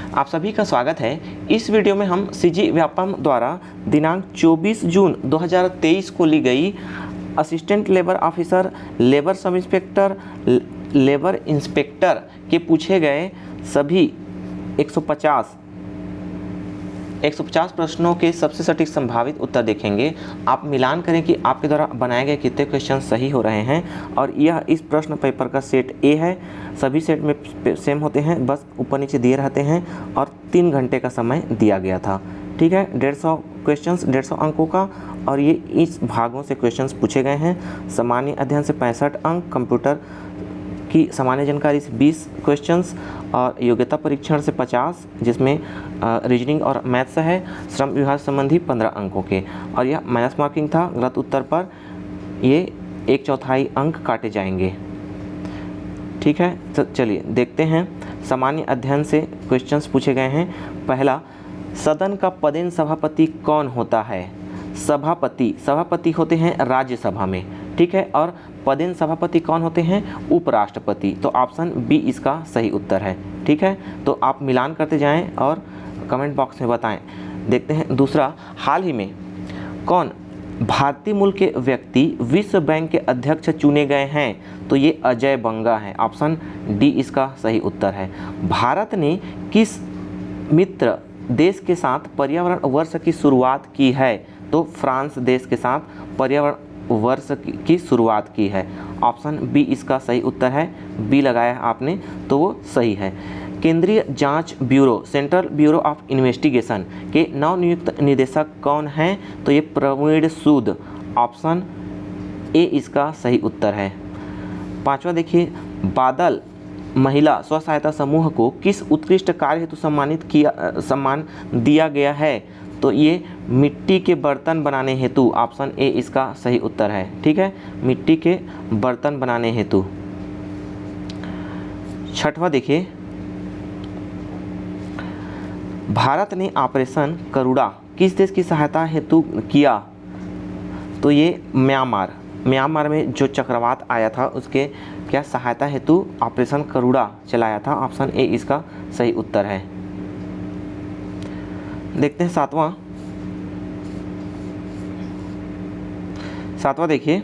आप सभी का स्वागत है। इस वीडियो में हम सीजी व्यापम द्वारा दिनांक 24 जून 2023 को ली गई assistant labour officer, labour sub inspector, labour inspector के पूछे गए सभी 150 प्रश्नों के सबसे सटीक संभावित उत्तर देखेंगे। आप मिलान करें कि आपके द्वारा बनाए गए कितने क्वेश्चन सही हो रहे हैं। और यह इस प्रश्न पेपर का सेट ए है। सभी सेट में सेम होते हैं, बस ऊपर नीचे दिए रहते हैं और 3 घंटे का समय दिया गया था। ठीक है, 150 क्वेश्चंस 150 अंकों का, और ये इस भागों से क्वेश्चंस पूछे गए हैं। सामान्य अध्ययन से 65 अंक, कंप्यूटर की सामान्य जानकारी से 20 क्वेश्चंस और योग्यता परीक्षण से 50, जिसमें रीजनिंग और मैथ्स है। श्रम विभाग संबंधी 15 अंकों के, और यह माइनस मार्किंग था। गलत उत्तर पर ये 1/4 अंक काटे जाएंगे। ठीक है, तो चलिए देखते हैं। सामान्य अध्ययन से क्वेश्चंस पूछे गए हैं। पहला, सदन का पदेन सभापति कौन होता है? सभापति होते हैं राज्यसभा में। ठीक है, और पदेन सभापति कौन होते हैं? उपराष्ट्रपति। तो ऑप्शन बी इसका सही उत्तर है। ठीक है, तो आप मिलान करते जाएं और कमेंट बॉक्स में बताएं। देखते हैं दूसरा, हाल ही में कौन भारतीय मूल के व्यक्ति विश्व बैंक के अध्यक्ष चुने गए हैं? तो ये अजय बंगा है। ऑप्शन डी इसका सही उत्तर है। भारत ने किस मित्र देश के साथ पर्यावरण वर्ष की शुरुआत की है? तो फ्रांस देश के साथ पर्यावरण वर्ष की शुरुआत की है। ऑप्शन बी इसका सही उत्तर है। बी लगाया है आपने तो वो सही है। केंद्रीय जांच bureau, central bureau of investigation के नवनियुक्त निदेशक कौन हैं? तो ये प्रवीण सूद। ऑप्शन ए इसका सही उत्तर है। पांचवा देखिए, बादल महिला स्व सहायता समूह को किस उत्कृष्ट कार्य हेतु सम्मान दिया गया है? तो ये मिट्टी के बर्तन बनाने हेतु। ऑप्शन ए इसका सही उत्तर है। ठीक है, मिट्टी के बर्तन बनाने हेतु। छठवां देखिए, भारत ने ऑपरेशन करुणा किस देश की सहायता हेतु किया? तो ये म्यांमार में जो चक्रवात आया था उसके क्या सहायता हेतु ऑपरेशन करुणा चलाया था। ऑप्शन ए इसका सही उत्तर है। देखते हैं सातवां देखिए,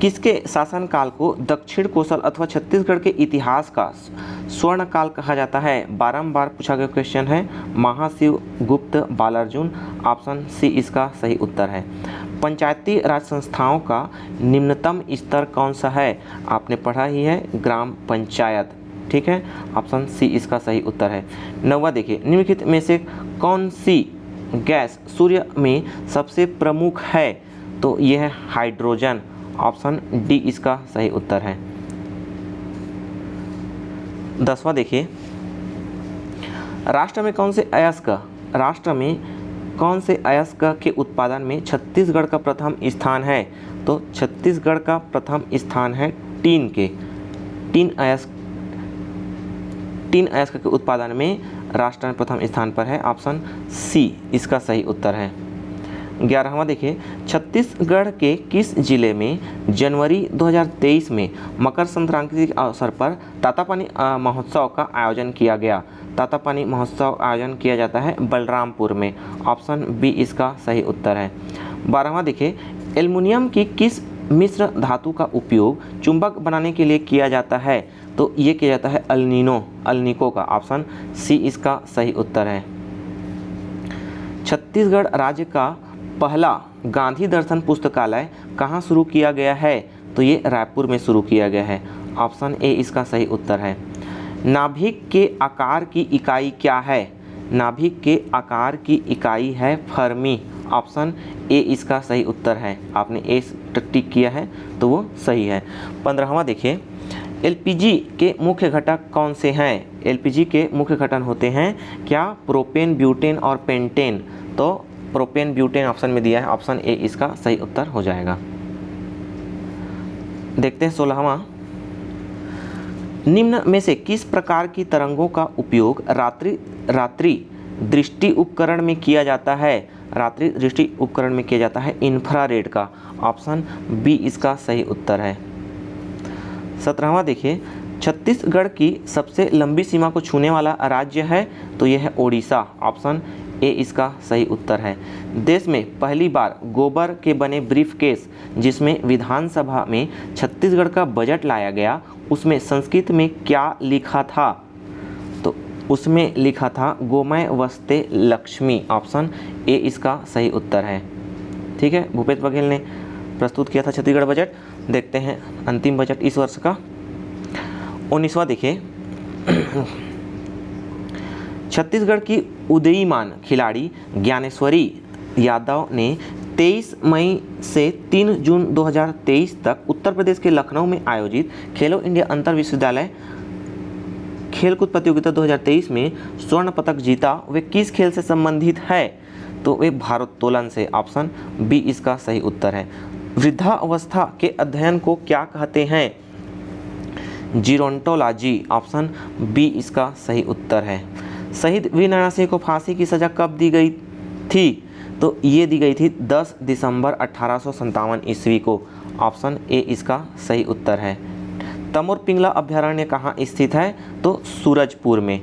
किसके शासनकाल को दक्षिण कोसल अथवा छत्तीसगढ़ के इतिहास का स्वर्ण काल कहा जाता है? बारंबार पूछा गया क्वेश्चन है। महाशिव गुप्त बालार्जुन। ऑप्शन सी इसका सही उत्तर है। पंचायती राज संस्थाओं का निम्नतम स्तर कौन सा है? आपने पढ़ा ही है, ग्राम पंचायत। ठीक है, ऑप्शन सी इसका सही उत्तर है। 9वां देखिए, निम्नलिखित में से कौन सी गैस सूर्य में सबसे प्रमुख है? तो यह है हाइड्रोजन। ऑप्शन डी इसका सही उत्तर है। 10वां देखिए, राष्ट्र में कौन से अयस्क के उत्पादन में छत्तीसगढ़ का प्रथम स्थान है? तो छत्तीसगढ़ का प्रथम स्थान है टीन अयस्क के उत्पादन में राष्ट्र में प्रथम स्थान पर है। ऑप्शन सी इसका सही उत्तर है। 11वां देखिए, छत्तीसगढ़ के किस जिले में जनवरी 2023 में मकर संक्रांति के अवसर पर तातापानी महोत्सव का आयोजन किया गया? तातापानी महोत्सव आयोजन किया जाता है बलरामपुर में। ऑप्शन बी इसका सही उत्तर है। 12वां देखिए, एल्युमिनियम की किस मिश्र धातु का उपयोग चुंबक बनाने के लिए किया जाता है? तो ये किया जाता है अल्निको का। ऑप्शन सी इसका सही उत्तर है। छत्तीसगढ़ राज्य का पहला गांधी दर्शन पुस्तकालय कहाँ शुरू किया गया है? तो ये रायपुर में शुरू किया गया है। ऑप्शन ए इसका सही उत्तर है। नाभिक के आकार की इकाई क्या है? नाभिक के आकार की इकाई है फर्मी। ऑप्शन ए इसका सही उत्तर है। आपने ए टिक किया है तो वो सही है। 15वां देखिए, एलपीजी के मुख्य घटक कौन से हैं? एलपीजी के मुख्य घटक होते हैं क्या? प्रोपेन, ब्यूटेन और पेंटेन। तो प्रोपेन ब्यूटेन ऑप्शन में दिया है। ऑप्शन ए इसका सही उत्तर हो जाएगा। देखते हैं 16वां, निम्न में से किस प्रकार की तरंगों का उपयोग रात्रि दृष्टि उपकरण में किया जाता है? रात्रि दृष्टि उपकरण में किया जाता है इंफ्रारेड का। ऑप्शन बी इसका सही उत्तर है। 17वां देखिए, छत्तीसगढ़ की सबसे लंबी सीमा को छूने वाला राज्य है तो यह है ओडिशा। ऑप्शन ए इसका सही उत्तर है। देश में पहली बार गोबर के बने ब्रीफकेस जिसमें विधानसभा में छत्तीसगढ़ का बजट लाया गया, उसमें संस्कृत में क्या लिखा था? तो उसमें लिखा था गोमय वस्ते लक्ष्मी। ऑप्शन ए इसका सही उत्तर है। ठीक है, भूपेश बघेल ने प्रस्तुत किया था छत्तीसगढ़ बजट। देखते हैं अंतिम बजट इस वर्ष का 19वां। देखिए, छत्तीसगढ़ की उदीयमान खिलाड़ी ज्ञानेश्वरी यादव ने 23 मई से 3 जून 2023 तक उत्तर प्रदेश के लखनऊ में आयोजित खेलो इंडिया अंतर विश्वविद्यालय खेलकूद प्रतियोगिता 2023 में स्वर्ण पदक जीता। वे किस खेल से संबंधित है? तो वे भारोत्तोलन से। ऑप्शन बी इसका सही उत्तर है। वृद्धावस्था के अध्ययन को क्या कहते हैं? जीरोंटोलॉजी। ऑप्शन बी इसका सही उत्तर है। शहीद वीर नारायण सिंह को फांसी की सज़ा कब दी गई थी? तो ये दी गई थी 10 दिसंबर 1857 ईस्वी को। ऑप्शन ए इसका सही उत्तर है। तमोर पिंगला अभ्यारण्य कहाँ स्थित है? तो सूरजपुर में।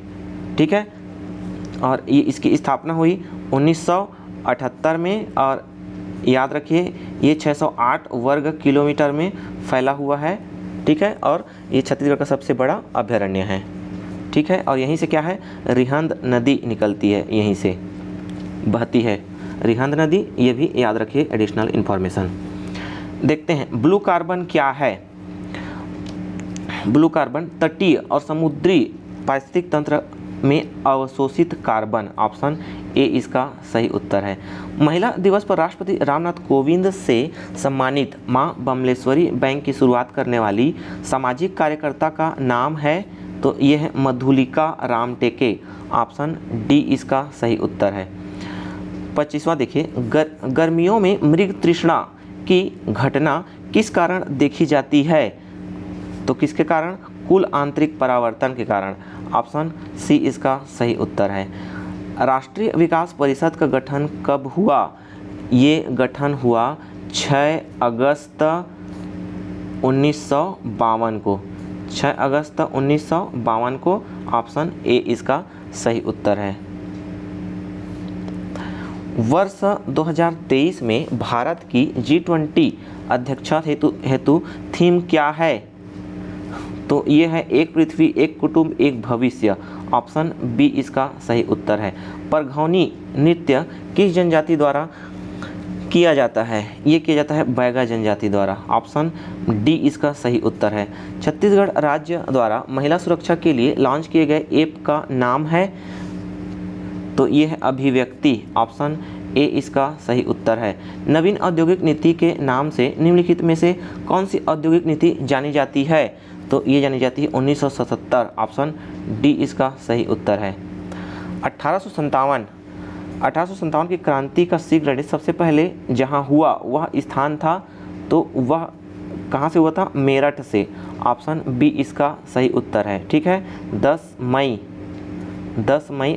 ठीक है, और ये इसकी स्थापना हुई 1978 में, और याद रखिए ये 608 वर्ग किलोमीटर में फैला हुआ है। ठीक है, और ये छत्तीसगढ़ का सबसे बड़ा अभ्यारण्य है। ठीक है, और यहीं से क्या है, रिहंद नदी निकलती है, यहीं से बहती है रिहंद नदी। ये भी याद रखिए, एडिशनल इन्फॉर्मेशन। देखते हैं ब्लू कार्बन क्या है। ब्लू कार्बन तटीय और समुद्री पारिस्थितिक तंत्र में अवशोषित कार्बन। ऑप्शन ए इसका सही उत्तर है। महिला दिवस पर राष्ट्रपति रामनाथ कोविंद से सम्मानित मां बमलेश्वरी बैंक की शुरुआत करने वाली सामाजिक कार्यकर्ता का नाम है? तो यह है मधुलिका रामटेके। ऑप्शन डी इसका सही उत्तर है। 25वां देखिए, गर्मियों में मृग तृष्णा की घटना किस कारण देखी जाती है? तो किसके कारण? कुल आंतरिक परावर्तन के कारण। ऑप्शन सी इसका सही उत्तर है। राष्ट्रीय विकास परिषद का गठन कब हुआ? ये गठन हुआ 6 अगस्त 1952 को। 6 अगस्त 1952 को। ऑप्शन ए इसका सही उत्तर है। वर्ष 2023 में भारत की G20 अध्यक्षता हेतु थीम क्या है? तो ये है एक पृथ्वी, एक कुटुंब, एक भविष्य। ऑप्शन बी इसका सही उत्तर है। परघौनी नृत्य किस जनजाति द्वारा किया जाता है? ये किया जाता है बैगा जनजाति द्वारा। ऑप्शन डी इसका सही उत्तर है। छत्तीसगढ़ राज्य द्वारा महिला सुरक्षा के लिए लॉन्च किए गए ऐप का नाम है? तो ये है अभिव्यक्ति। ऑप्शन ए इसका सही उत्तर है। नवीन औद्योगिक नीति के नाम से निम्नलिखित में से कौन सी औद्योगिक नीति जानी जाती है? तो ये जानी जाती है 1977। ऑप्शन डी इसका सही उत्तर है। 1857 की क्रांति का सिगरेट सबसे पहले जहां हुआ वह स्थान था, तो वह कहां से हुआ था? मेरठ से। ऑप्शन बी इसका सही उत्तर है। ठीक है, 10 मई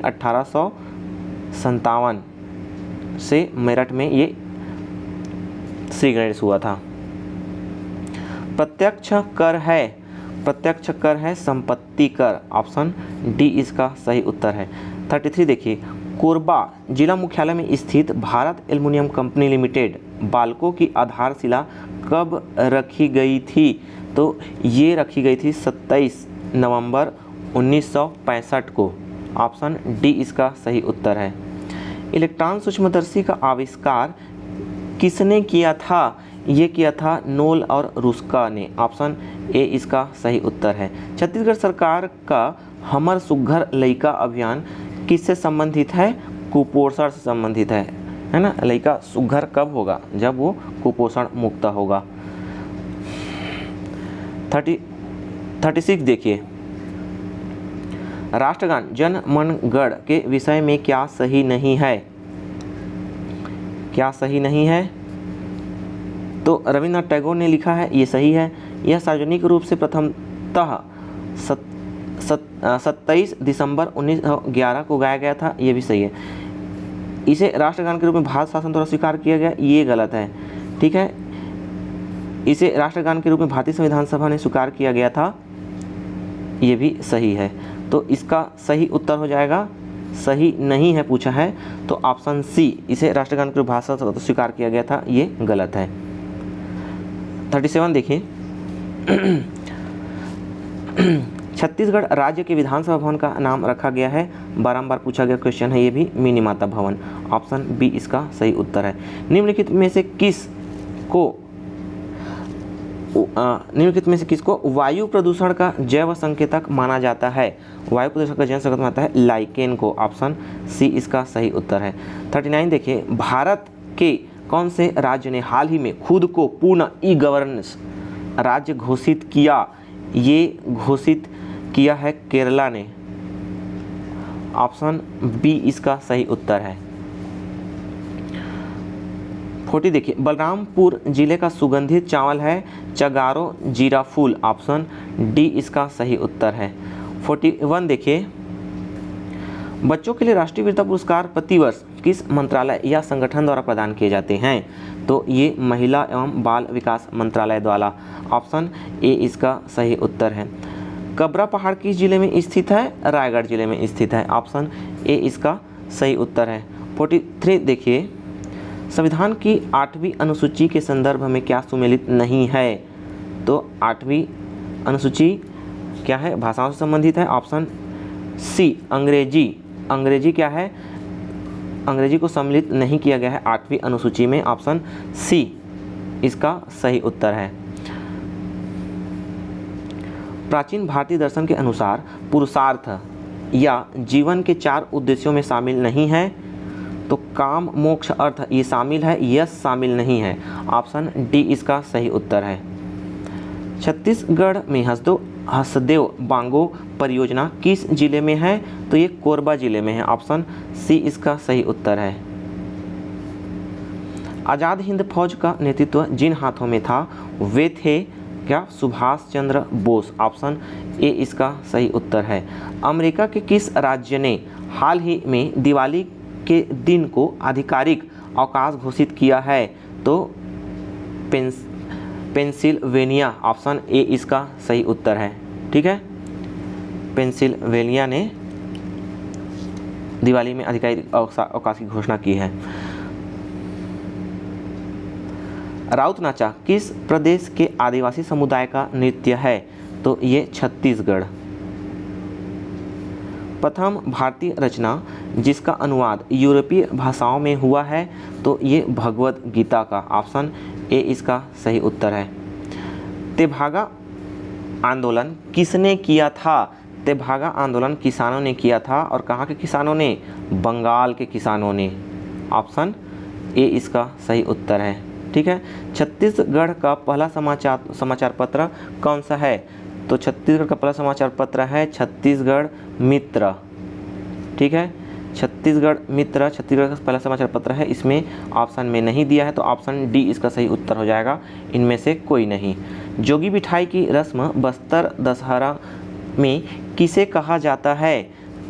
1857 से मेरठ में ये सिगरेट हुआ था। प्रत्यक्ष कर है संपत्ति कर। ऑप्शन डी इसका सही उत्तर है। 33 देखिए, कोरबा जिला मुख्यालय में स्थित Bharat aluminium company limited Balco की आधारशिला कब रखी गई थी? तो ये रखी गई थी 27 नवंबर 1965 को। ऑप्शन डी इसका सही उत्तर है। इलेक्ट्रॉन सूक्ष्मदर्शी का आविष्कार किसने किया था? ये किया था नोल और रुस्का ने। ऑप्शन ए इसका सही उत्तर है। छत्तीसगढ़ सरकार का हमर सुघ्घर लइका अभियान किससे संबंधित है? कुपोषण से संबंधित है ना। लइका सुघ्घर कब होगा? जब वो कुपोषण मुक्त होगा। 36 देखिए, राष्ट्रगान जन मन गण के विषय में क्या सही नहीं है? क्या सही नहीं है? तो रविन्द्रनाथ टैगोर ने लिखा है, ये सही है। यह सार्वजनिक रूप से प्रथमतः 27 दिसंबर 1911 को गाया गया था, ये भी सही है। इसे राष्ट्रगान के रूप में भारत शासन द्वारा स्वीकार किया गया, ये गलत है। ठीक है, इसे राष्ट्रगान के रूप में भारतीय संविधान सभा ने स्वीकार किया गया था ये भी सही है। तो इसका सही उत्तर हो जाएगा, सही नहीं है पूछा है तो ऑप्शन सी, इसे राष्ट्रगान की भाषा तो स्वीकार किया गया था, ये गलत है। 37 देखिए छत्तीसगढ़ राज्य के विधानसभा भवन का नाम रखा गया है, बारंबार पूछा गया क्वेश्चन है ये भी, मिनी माता भवन। ऑप्शन बी इसका सही उत्तर है। निम्नलिखित में से किसको वायु प्रदूषण का जैव संकेतक माना जाता है? वायु प्रदूषण का जैव संकेतक मानता है लाइकेन को। ऑप्शन सी इसका सही उत्तर है। 39 देखिए, भारत के कौन से राज्य ने हाल ही में खुद को पूर्ण ई गवर्नेंस राज्य घोषित किया? ये घोषित किया है केरला ने। ऑप्शन बी इसका सही उत्तर है। 40 देखिए, बलरामपुर जिले का सुगंधित चावल है चगारो जीरा फूल। ऑप्शन डी इसका सही उत्तर है। 41 देखिए, बच्चों के लिए राष्ट्रीय वीरता पुरस्कार प्रतिवर्ष किस मंत्रालय या संगठन द्वारा प्रदान किए जाते हैं? तो ये महिला एवं बाल विकास मंत्रालय द्वारा। ऑप्शन ए इसका सही उत्तर है। कबरा पहाड़ किस जिले में स्थित है? रायगढ़ जिले में स्थित है। ऑप्शन ए इसका सही उत्तर है। 43 देखिए, संविधान की 8वीं अनुसूची के संदर्भ में क्या सुमेलित नहीं है? तो 8वीं अनुसूची क्या है? भाषाओं से संबंधित है। ऑप्शन सी अंग्रेजी क्या है? अंग्रेजी को सम्मिलित नहीं किया गया है 8वीं अनुसूची में। ऑप्शन सी इसका सही उत्तर है। प्राचीन भारतीय दर्शन के अनुसार पुरुषार्थ या जीवन के 4 उद्देश्यों में शामिल नहीं है, तो काम मोक्ष अर्थ ये शामिल है, यश शामिल नहीं है। ऑप्शन डी इसका सही उत्तर है। छत्तीसगढ़ में हसदेव बांगो परियोजना किस जिले में है? तो ये कोरबा जिले में है। ऑप्शन सी इसका सही उत्तर है। आज़ाद हिंद फौज का नेतृत्व जिन हाथों में था वे थे क्या? सुभाष चंद्र बोस। ऑप्शन ए इसका सही उत्तर है। अमेरिका के किस राज्य ने हाल ही में दिवाली के दिन को आधिकारिक अवकाश घोषित किया है? तो पेंसिल्वेनिया। ऑप्शन ए इसका सही उत्तर है। ठीक है, पेंसिल्वेनिया ने दिवाली में आधिकारिक अवकाश की घोषणा की है। राउत नाचा किस प्रदेश के आदिवासी समुदाय का नृत्य है? तो ये छत्तीसगढ़। प्रथम भारतीय रचना जिसका अनुवाद यूरोपीय भाषाओं में हुआ है? तो ये भगवद गीता का। ऑप्शन ए इसका सही उत्तर है। तेभागा आंदोलन किसने किया था? तेभागा आंदोलन किसानों ने किया था। और कहाँ के किसानों ने? बंगाल के किसानों ने। ऑप्शन ए इसका सही उत्तर है। ठीक है, छत्तीसगढ़ का पहला समाचार पत्र कौन सा है? तो छत्तीसगढ़ का पहला समाचार पत्र है छत्तीसगढ़ मित्र। ठीक है, छत्तीसगढ़ मित्र छत्तीसगढ़ का पहला समाचार पत्र है। इसमें ऑप्शन में नहीं दिया है, तो ऑप्शन डी इसका सही उत्तर हो जाएगा। इनमें से कोई नहीं। जोगी बिठाई की रस्म बस्तर दशहरा में किसे कहा जाता है?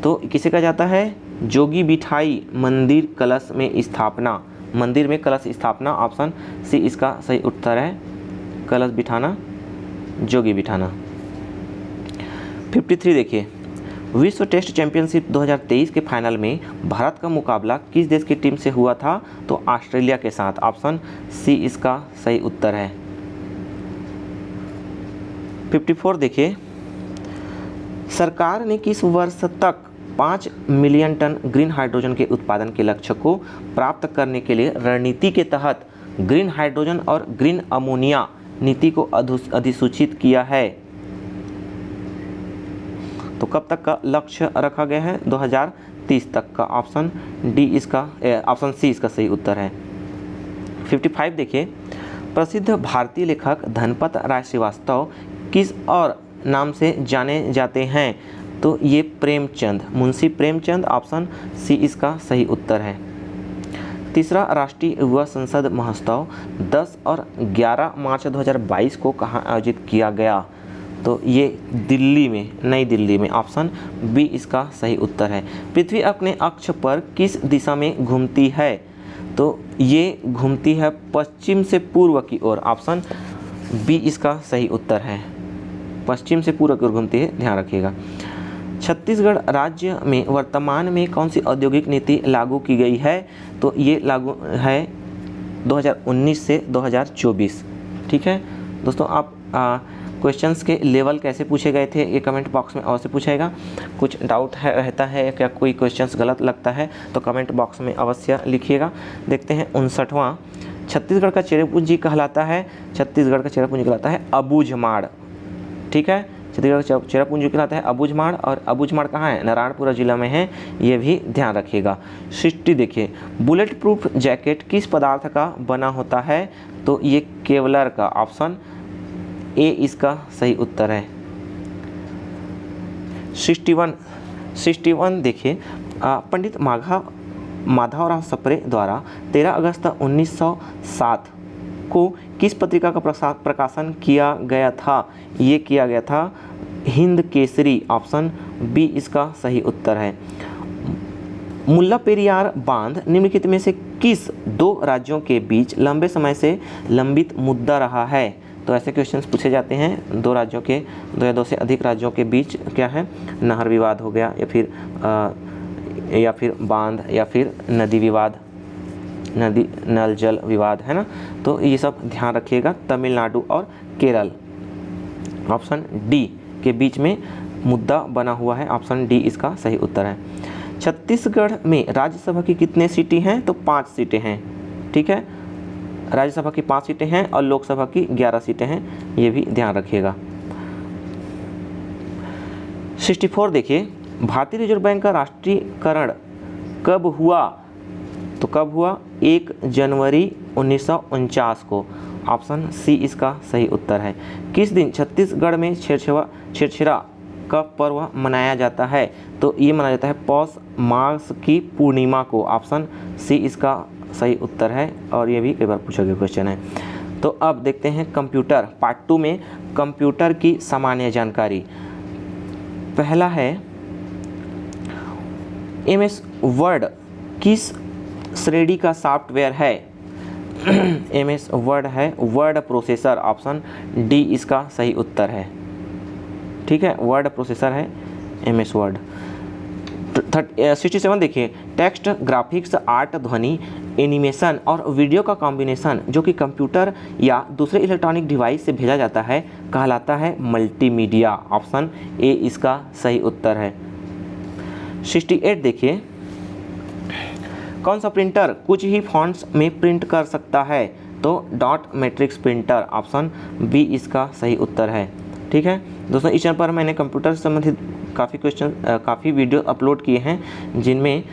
तो किसे कहा जाता है? जोगी बिठाई मंदिर कलश में स्थापना। मंदिर में कलश स्थापना। ऑप्शन सी इसका सही उत्तर है। कलश बिठाना, जोगी बिठाना। 53 देखिए, विश्व टेस्ट चैंपियनशिप 2023 के फाइनल में भारत का मुकाबला किस देश की टीम से हुआ था? तो ऑस्ट्रेलिया के साथ। ऑप्शन सी इसका सही उत्तर है। 54 देखिए, सरकार ने किस वर्ष तक 5 मिलियन टन ग्रीन हाइड्रोजन के उत्पादन के लक्ष्य को प्राप्त करने के लिए रणनीति के तहत ग्रीन हाइड्रोजन और ग्रीन अमोनिया नीति को अधिसूचित किया है? तो कब तक का लक्ष्य रखा गया है? 2030 तक का। ऑप्शन डी इसका ऑप्शन सी इसका सही उत्तर है। 55 देखिए, प्रसिद्ध भारतीय लेखक धनपत राय श्रीवास्तव किस और नाम से जाने जाते हैं? तो ये प्रेमचंद, मुंशी प्रेमचंद। ऑप्शन सी इसका सही उत्तर है। तीसरा राष्ट्रीय युवा संसद महोत्सव 10 और 11 मार्च 2022 को कहाँ आयोजित किया गया? तो ये दिल्ली में, नई दिल्ली में। ऑप्शन बी इसका सही उत्तर है। पृथ्वी अपने अक्ष पर किस दिशा में घूमती है? तो ये घूमती है पश्चिम से पूर्व की ओर। ऑप्शन बी इसका सही उत्तर है। पश्चिम से पूर्व की ओर घूमती है, ध्यान रखिएगा। छत्तीसगढ़ राज्य में वर्तमान में कौन सी औद्योगिक नीति लागू की गई है? तो ये लागू है 2019 से 2024। ठीक है दोस्तों, आप क्वेश्चंस के लेवल कैसे पूछे गए थे ये कमेंट बॉक्स में अवश्य पूछेगा। कुछ डाउट है रहता है क्या, कोई क्वेश्चंस गलत लगता है तो कमेंट बॉक्स में अवश्य लिखिएगा। देखते हैं 59वां, छत्तीसगढ़ का चेरापूंजी कहलाता है, छत्तीसगढ़ का चेरापूंजी कहलाता है अबूझमाड़। ठीक है, छत्तीसगढ़ का चेरापूंजी कहलाता है अबूझमाड़, और अबूझमाड़ कहाँ है? नारायणपुर जिला में है, ये भी ध्यान रखिएगा। 60 देखिए, बुलेट प्रूफ जैकेट किस पदार्थ का बना होता है? तो ये केवलर का, ऑप्शन ए इसका सही उत्तर है। 61 देखिए, पंडित माधवराव सप्रे द्वारा 13 अगस्त 1907 को किस पत्रिका का प्रकाशन किया गया था? ये किया गया था हिंद केसरी, ऑप्शन बी इसका सही उत्तर है। मुल्ला पेरियार बांध निम्नलिखित में से किस दो राज्यों के बीच लंबे समय से लंबित मुद्दा रहा है? तो ऐसे क्वेश्चंस पूछे जाते हैं, दो राज्यों के, दो या दो से अधिक राज्यों के बीच क्या है, नहर विवाद हो गया, या फिर बांध, या फिर नदी विवाद, नदी नल जल विवाद, है ना। तो ये सब ध्यान रखिएगा, तमिलनाडु और केरल, ऑप्शन डी के बीच में मुद्दा बना हुआ है, ऑप्शन डी इसका सही उत्तर है। छत्तीसगढ़ में राज्यसभा की कितने सीटें हैं? तो 5 सीटें हैं। ठीक है, राज्यसभा की 5 सीटें हैं और लोकसभा की 11 सीटें हैं, ये भी ध्यान रखिएगा। 64 देखिए, भारतीय रिजर्व बैंक का राष्ट्रीयकरण कब हुआ? तो कब हुआ? 1 जनवरी 1949 को, ऑप्शन सी इसका सही उत्तर है। किस दिन छत्तीसगढ़ में छेरछेरा का पर्व मनाया जाता है? तो ये मनाया जाता है पौष मास की पूर्णिमा को, ऑप्शन सी इसका सही उत्तर है, और ये भी कई बार पूछा गया क्वेश्चन है। तो अब देखते हैं कंप्यूटर, पार्ट 2 में कंप्यूटर की सामान्य जानकारी। पहला है, MS वर्ड किस श्रेणी का सॉफ्टवेयर है? MS वर्ड है वर्ड प्रोसेसर, ऑप्शन डी इसका सही उत्तर है। ठीक है, वर्ड प्रोसेसर है MS वर्ड। 67 देखिए, टेक्स्ट, ग्राफिक्स, आर्ट, ध्वनि, एनिमेशन और वीडियो का कॉम्बिनेशन जो कि कंप्यूटर या दूसरे इलेक्ट्रॉनिक डिवाइस से भेजा जाता है कहलाता है मल्टीमीडिया, ऑप्शन ए इसका सही उत्तर है। 68 देखिए, कौन सा प्रिंटर कुछ ही फॉन्ट्स में प्रिंट कर सकता है? तो dot matrix printer, option B इसका सही उत्तर है। ठीक है दोस्तों, इस चैनल पर मैंने कंप्यूटर से संबंधित काफ़ी वीडियो अपलोड किए हैं, जिनमें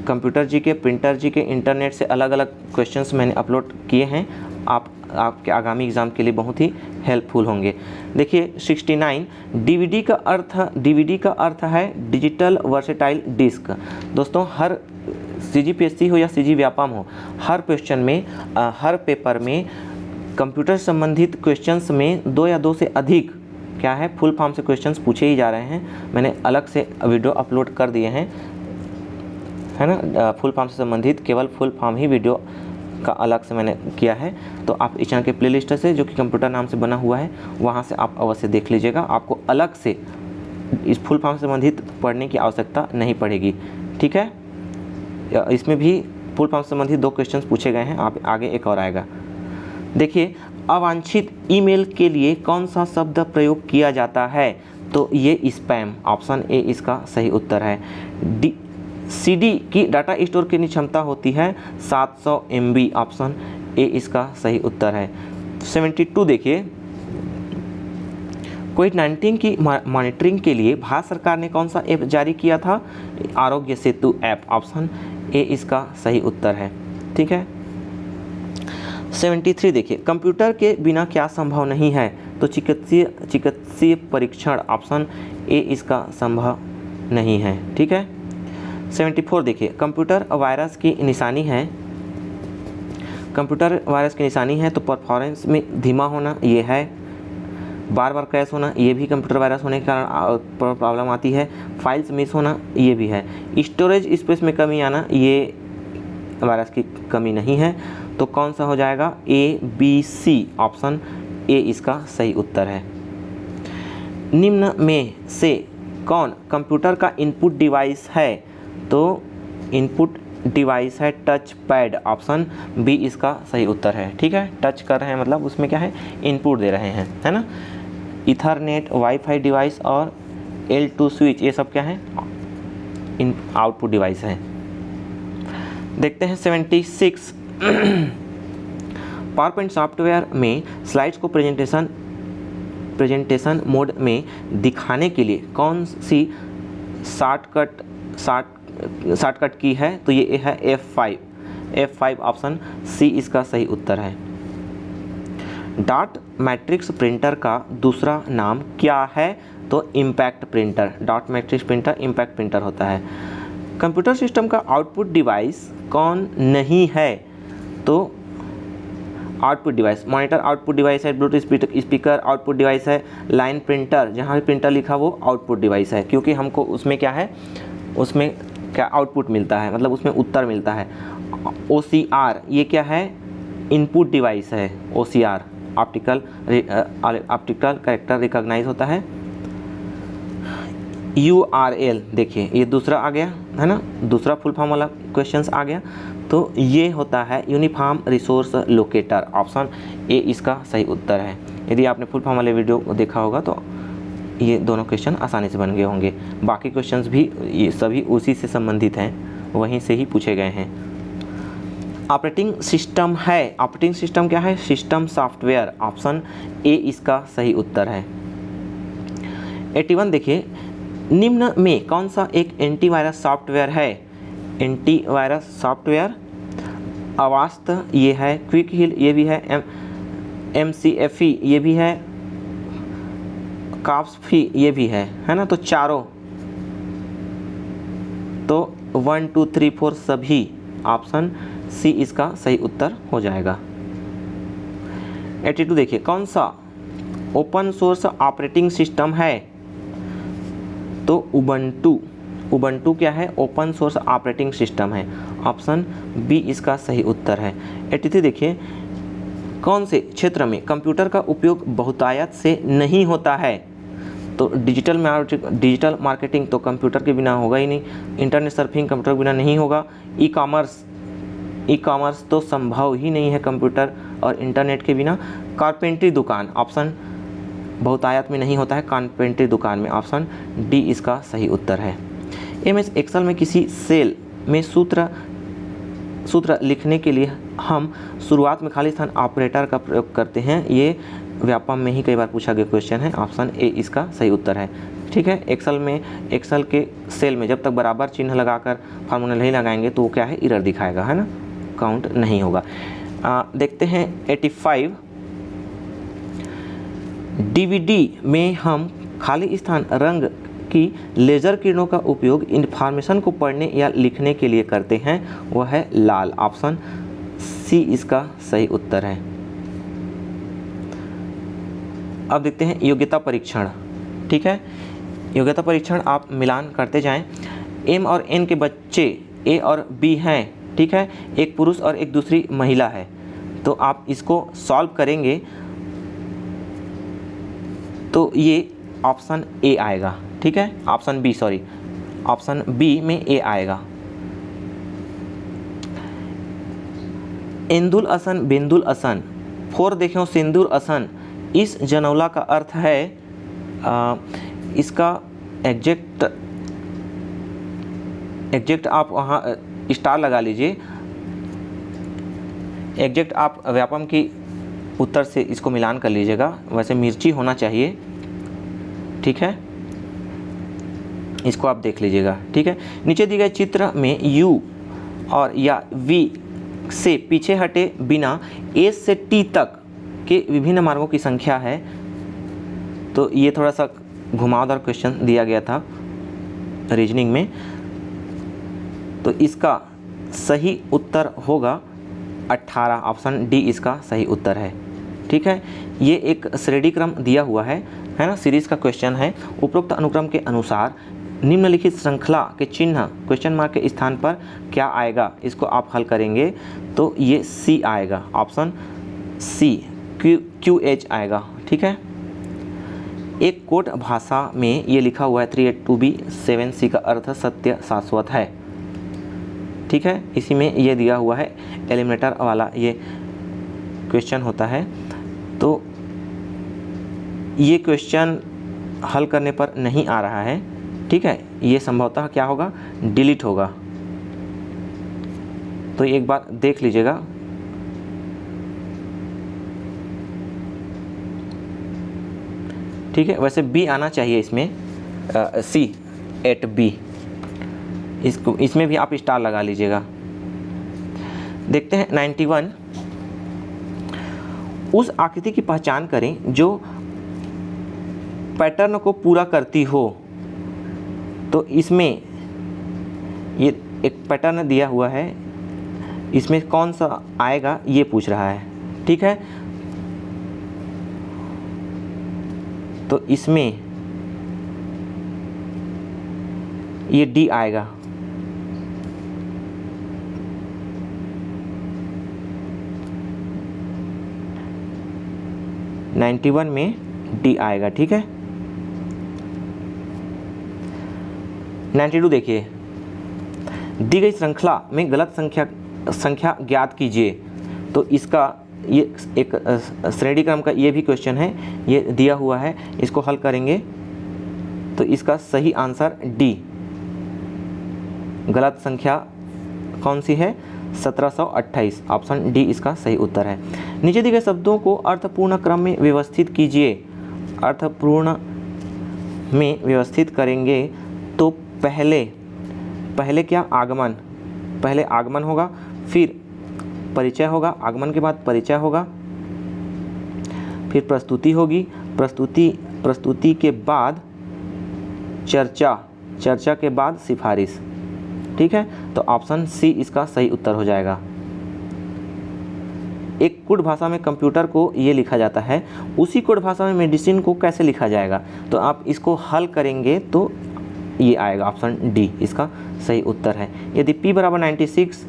कंप्यूटर जी के, प्रिंटर जी के, इंटरनेट से अलग अलग क्वेश्चंस मैंने अपलोड किए हैं। आपके आगामी एग्ज़ाम के लिए बहुत ही हेल्पफुल होंगे। देखिए 69, डीवीडी का अर्थ है डिजिटल वर्सेटाइल डिस्क। दोस्तों, हर CGPSC हो या CG व्यापम हो, हर क्वेश्चन में, हर पेपर में कंप्यूटर संबंधित क्वेश्चंस में 2 या 2 से अधिक क्या है, फुल फॉर्म से क्वेश्चंस पूछे ही जा रहे हैं। मैंने अलग से वीडियो अपलोड कर दिए हैं, है ना, फुल फॉर्म से संबंधित केवल फुल फॉर्म ही वीडियो का अलग से मैंने किया है। तो आप इस चैनल के प्लेलिस्ट से, जो कि कंप्यूटर नाम से बना हुआ है, वहाँ से आप अवश्य देख लीजिएगा। आपको अलग से इस फुल फॉर्म से संबंधित पढ़ने की आवश्यकता नहीं पड़ेगी। ठीक है, इसमें भी फुल फॉर्म से संबंधित 2 क्वेश्चंस पूछे गए हैं, आप आगे एक और आएगा। देखिए, अवांछित ईमेल के लिए कौन सा शब्द प्रयोग किया जाता है? तो ये स्पैम, ऑप्शन ए इसका सही उत्तर है। CD की डाटा स्टोर करने की क्षमता होती है 700 MB, ऑप्शन ए इसका सही उत्तर है। 72 देखिए, कोविड-19 की मॉनिटरिंग के लिए भारत सरकार ने कौन सा ऐप जारी किया था? Aarogya Setu app, option A इसका सही उत्तर है। ठीक है, 73 देखिए, कंप्यूटर के बिना क्या संभव नहीं है? तो चिकित्सीय परीक्षण, ऑप्शन ए इसका संभव नहीं है। ठीक है, 74 देखिए, कंप्यूटर वायरस की निशानी है, कंप्यूटर वायरस की निशानी है तो परफॉर्मेंस में धीमा होना ये है, बार बार क्रैश होना ये भी कंप्यूटर वायरस होने के कारण प्रॉब्लम आती है, फाइल्स मिस होना ये भी है, स्टोरेज स्पेस में कमी आना ये वायरस की कमी नहीं है। तो कौन सा हो जाएगा? A, B, C, option A इसका सही उत्तर है। निम्न में से कौन कंप्यूटर का इनपुट डिवाइस है? तो इनपुट डिवाइस है टच पैड, ऑप्शन बी इसका सही उत्तर है। ठीक है, टच कर रहे हैं मतलब उसमें क्या है, इनपुट दे रहे हैं, है ना। इथरनेट, वाईफाई डिवाइस और L2 स्विच, ये सब क्या है, इन आउटपुट डिवाइस है। देखते हैं 76 पावरपॉइंट सॉफ्टवेयर में स्लाइड्स को प्रेजेंटेशन मोड में दिखाने के लिए कौन सी शॉर्टकट की है? तो ये है F5 ऑप्शन सी इसका सही उत्तर है। डॉट मैट्रिक्स प्रिंटर का दूसरा नाम क्या है? तो impact printer, dot matrix printer impact printer होता है। कंप्यूटर सिस्टम का आउटपुट डिवाइस कौन नहीं है? तो output device, monitor output device है, ब्लूटूथ स्पीकर आउटपुट डिवाइस है, लाइन प्रिंटर जहाँ भी प्रिंटर लिखा वो आउटपुट डिवाइस है, क्योंकि हमको उसमें क्या है, उसमें क्या आउटपुट मिलता है, मतलब उसमें उत्तर मिलता है। OCR ये क्या है, इनपुट डिवाइस है। OCR ऑप्टिकल कैरेक्टर रिकॉग्नाइज होता है। URL देखिए ये दूसरा आ गया है ना, दूसरा फुल फॉर्म वाला क्वेश्चंस आ गया, तो ये होता है uniform resource locator, option A इसका सही उत्तर है। यदि आपने फुल फॉर्म वाले वीडियो को देखा होगा तो ये दोनों क्वेश्चन आसानी से बन गए होंगे। बाकी क्वेश्चंस भी ये सभी उसी से संबंधित हैं, वहीं से ही पूछे गए हैं। ऑपरेटिंग सिस्टम है, ऑपरेटिंग सिस्टम क्या है, सिस्टम सॉफ्टवेयर, ऑप्शन ए इसका सही उत्तर है। 81 देखिए, निम्न में कौन सा एक एंटीवायरस सॉफ्टवेयर है? एंटीवायरस सॉफ्टवेयर अवास्त ये है, क्विक हिल ये भी है, MCFE ये भी है, काप्सफी ये भी है ना। तो चारों, तो 1 2 3 4 सभी, ऑप्शन सी इसका सही उत्तर हो जाएगा। 82 देखिए, कौन सा ओपन सोर्स ऑपरेटिंग सिस्टम है? तो उबंटू क्या है, ओपन सोर्स ऑपरेटिंग सिस्टम है, ऑप्शन बी इसका सही उत्तर है। 83 देखिए, कौन से क्षेत्र में कंप्यूटर का उपयोग बहुतायत से नहीं होता है? तो डिजिटल मार्केटिंग तो कंप्यूटर के बिना होगा ही नहीं, इंटरनेट सर्फिंग कंप्यूटर के बिना नहीं होगा, ई कॉमर्स तो संभव ही नहीं है कंप्यूटर और इंटरनेट के बिना। कारपेंटरी दुकान, ऑप्शन बहुतायत में नहीं होता है, कारपेंटरी दुकान में, ऑप्शन डी इसका सही उत्तर है। MS एक्सेल में किसी सेल में सूत्र लिखने के लिए हम शुरुआत में खाली स्थान ऑपरेटर का प्रयोग करते हैं, ये व्यापम में ही कई बार पूछा गया क्वेश्चन है, ऑप्शन ए इसका सही उत्तर है। ठीक है, एक्सेल के सेल में जब तक बराबर चिन्ह लगाकर फार्मूला नहीं लगाएंगे तो वो क्या है, एरर दिखाएगा, है ना, काउंट नहीं होगा। देखते हैं 85, DVD में हम खाली स्थान रंग की लेज़र किरणों का उपयोग इन्फॉर्मेशन को पढ़ने या लिखने के लिए करते हैं, वह है लाल, ऑप्शन सी इसका सही उत्तर है। अब देखते हैं योग्यता परीक्षण। ठीक है, योग्यता परीक्षण आप मिलान करते जाएं। M और N के बच्चे A और B हैं, ठीक है, एक पुरुष और एक दूसरी महिला है, तो आप इसको सॉल्व करेंगे तो ये ऑप्शन ए आएगा। ठीक है, ऑप्शन बी में ए आएगा। इंदुल असन बिंदुल असन, 4 देखें सिंदूर असन, इस जनौला का अर्थ है, इसका एग्जैक्ट आप वहाँ स्टार लगा लीजिए, एग्जैक्ट आप व्यापम की उत्तर से इसको मिलान कर लीजिएगा, वैसे मिर्ची होना चाहिए। ठीक है, इसको आप देख लीजिएगा। ठीक है, नीचे दिए गए चित्र में U और या V से पीछे हटे बिना A से T तक के विभिन्न मार्गों की संख्या है, तो ये थोड़ा सा घुमावदार क्वेश्चन दिया गया था रीजनिंग में, तो इसका सही उत्तर होगा 18, ऑप्शन डी इसका सही उत्तर है। ठीक है, ये एक श्रेणी क्रम दिया हुआ है ना, सीरीज का क्वेश्चन है। उपरोक्त अनुक्रम के अनुसार निम्नलिखित श्रृंखला के चिन्ह क्वेश्चन मार्क के स्थान पर क्या आएगा, इसको आप हल करेंगे तो ये सी आएगा, ऑप्शन सी QH आएगा, ठीक है। एक कोड भाषा में ये लिखा हुआ है 382B 7C का अर्थ सत्य शाश्वत है, ठीक है। इसी में ये दिया हुआ है, एलिमिनेटर वाला ये क्वेश्चन होता है। तो ये क्वेश्चन हल करने पर नहीं आ रहा है, ठीक है। ये संभवतः क्या होगा, डिलीट होगा। तो एक बार देख लीजिएगा। ठीक है, वैसे बी आना चाहिए इसमें, C 8B, इसको इसमें भी आप स्टार लगा लीजिएगा। देखते हैं 91, उस आकृति की पहचान करें जो पैटर्न को पूरा करती हो। तो इसमें ये एक पैटर्न दिया हुआ है, इसमें कौन सा आएगा ये पूछ रहा है, ठीक है। तो इसमें ये डी आएगा, (91) में डी आएगा, ठीक है। 92 देखिए, दी गई श्रृंखला में गलत संख्या ज्ञात कीजिए। तो इसका ये एक श्रेणी क्रम का ये भी क्वेश्चन है, ये दिया हुआ है, इसको हल करेंगे तो इसका सही आंसर डी, गलत संख्या कौन सी है, 1728, ऑप्शन डी इसका सही उत्तर है। नीचे दिए गए शब्दों को अर्थपूर्ण क्रम में व्यवस्थित कीजिए। अर्थपूर्ण में व्यवस्थित करेंगे तो पहले क्या, आगमन, पहले आगमन होगा, फिर परिचय होगा, आगमन के बाद परिचय होगा, फिर प्रस्तुति होगी, प्रस्तुति के बाद चर्चा के बाद सिफारिश, ठीक है। तो ऑप्शन सी इसका सही उत्तर हो जाएगा। एक कोड भाषा में कंप्यूटर को ये लिखा जाता है, उसी कोड भाषा में मेडिसिन को कैसे लिखा जाएगा। तो आप इसको हल करेंगे तो ये आएगा, ऑप्शन डी इसका सही उत्तर है। यदि P बराबर 96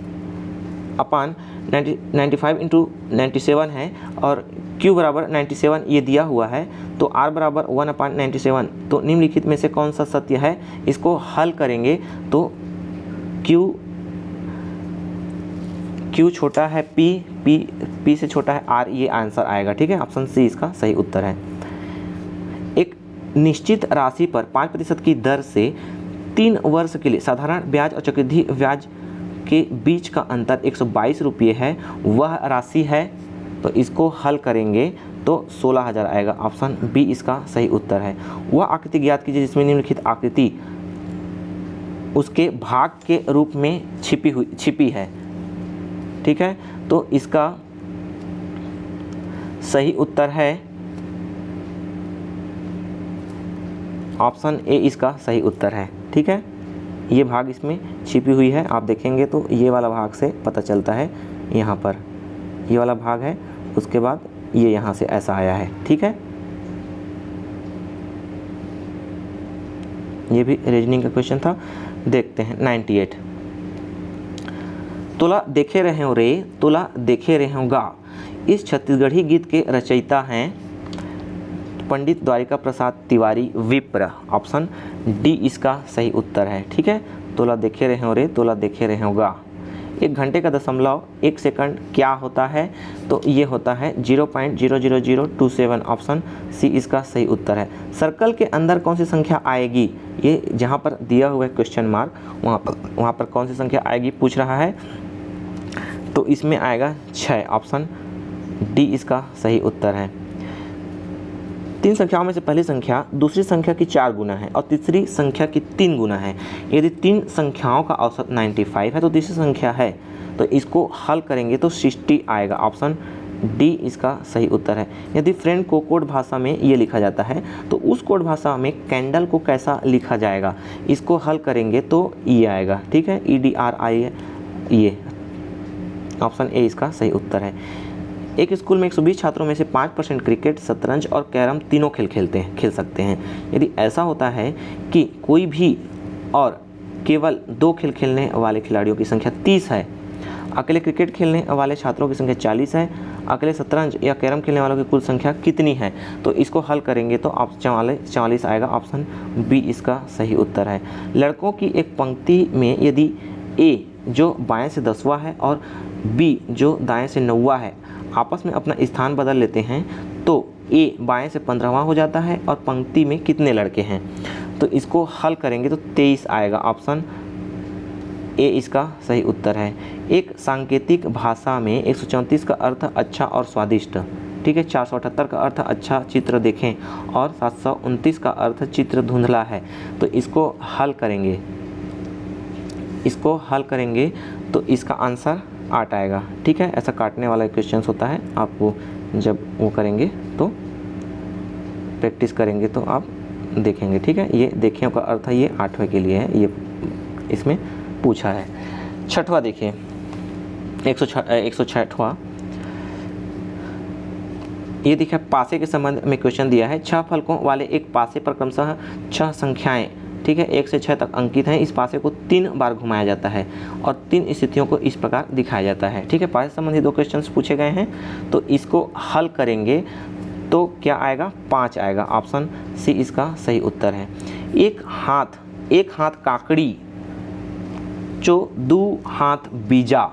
अपान 95 इंटू 97 है और Q बराबर 97 ये दिया हुआ है, तो R बराबर 1 अपान 97, तो निम्नलिखित में से कौन सा सत्य है। इसको हल करेंगे तो Q छोटा है P से छोटा है R, ये आंसर आएगा, ठीक है। ऑप्शन सी इसका सही उत्तर है। एक निश्चित राशि पर 5% की दर से 3 वर्ष के लिए साधारण ब्याज और चक्रवृद्धि ब्याज के बीच का अंतर 122 रुपये है, वह राशि है। तो इसको हल करेंगे तो 16,000 आएगा, ऑप्शन बी इसका सही उत्तर है। वह आकृति ज्ञात कीजिए जिसमें निम्नलिखित आकृति उसके भाग के रूप में छिपी है, ठीक है। तो इसका सही उत्तर है ऑप्शन ए, इसका सही उत्तर है, ठीक है। ये भाग इसमें छिपी हुई है, आप देखेंगे तो ये वाला भाग से पता चलता है, यहाँ पर ये वाला भाग है, उसके बाद ये यहाँ से ऐसा आया है, ठीक है। ये भी रीजनिंग का क्वेश्चन था। देखते हैं 98, तोला देखे रहे हो रे, तोला देखे रहे होगा। इस छत्तीसगढ़ी गीत के रचयिता हैं पंडित द्वारिका प्रसाद तिवारी विप्र, ऑप्शन डी इसका सही उत्तर है, ठीक है। तोला देखे रहे हो रे, तोला देखे रहे होगा। 1 घंटे का दशमलव 1 सेकंड क्या होता है। तो ये होता है 0.00027, ऑप्शन सी इसका सही उत्तर है। सर्कल के अंदर कौन सी संख्या आएगी, ये जहाँ पर दिया हुआ है क्वेश्चन मार्क, वहाँ पर कौन सी संख्या आएगी पूछ रहा है। तो इसमें आएगा 6, ऑप्शन डी इसका सही उत्तर है। 3 संख्याओं में से पहली संख्या दूसरी संख्या की 4 गुना है और तीसरी संख्या की 3 गुना है। यदि 3 संख्याओं का औसत 95 है तो तीसरी संख्या है, तो इसको हल करेंगे तो 60 आएगा, ऑप्शन डी इसका सही उत्तर है। यदि फ्रेंड को कोड भाषा में ये लिखा जाता है तो उस कोड भाषा में कैंडल को कैसा लिखा जाएगा, इसको हल करेंगे तो ये आएगा, ठीक है, EDRI, ये ऑप्शन ए इसका सही उत्तर है। एक स्कूल में 120 छात्रों में से 5% क्रिकेट, शतरंज और कैरम तीनों खेल सकते हैं। यदि ऐसा होता है कि कोई भी और केवल 2 खेल खेलने वाले खिलाड़ियों की संख्या 30 है अकेले क्रिकेट खेलने वाले छात्रों की संख्या 40 है, अकेले शतरंज या कैरम खेलने वालों की कुल संख्या कितनी है? तो इसको हल करेंगे तो आप 44 आएगा, ऑप्शन बी इसका सही उत्तर है। लड़कों की एक पंक्ति में यदि ए जो बाएं से 10वां है और बी जो दाएं से 9वां है आपस में अपना स्थान बदल लेते हैं तो ए बाएं से 15वां हो जाता है और पंक्ति में कितने लड़के हैं? तो इसको हल करेंगे तो 23 आएगा, ऑप्शन ए इसका सही उत्तर है। एक सांकेतिक भाषा में 134 का अर्थ अच्छा और स्वादिष्ट, ठीक है, 478 का अर्थ अच्छा चित्र देखें और 729 का अर्थ चित्र धुंधला है। तो इसको हल करेंगे तो इसका आंसर 8 आएगा, ठीक है। ऐसा काटने वाला क्वेश्चन होता है, आपको जब वो करेंगे तो प्रैक्टिस करेंगे तो आप देखेंगे, ठीक है। ये देखें का अर्थ है ये 8वें के लिए है, ये इसमें पूछा है। छठवां देखिए 106वां, ये देखिए पासे के संबंध में क्वेश्चन दिया है। 6 फलकों वाले एक पासे पर क्रमशः 6 संख्याएं, ठीक है, 1 से 6 तक अंकित हैं। इस पासे को 3 बार घुमाया जाता है और 3 स्थितियों को इस प्रकार दिखाया जाता है, ठीक है। पासे संबंधी 2 क्वेश्चंस पूछे गए हैं तो इसको हल करेंगे तो क्या आएगा? 5 आएगा, ऑप्शन सी इसका सही उत्तर है। एक हाथ काकड़ी जो 2 हाथ बीजा,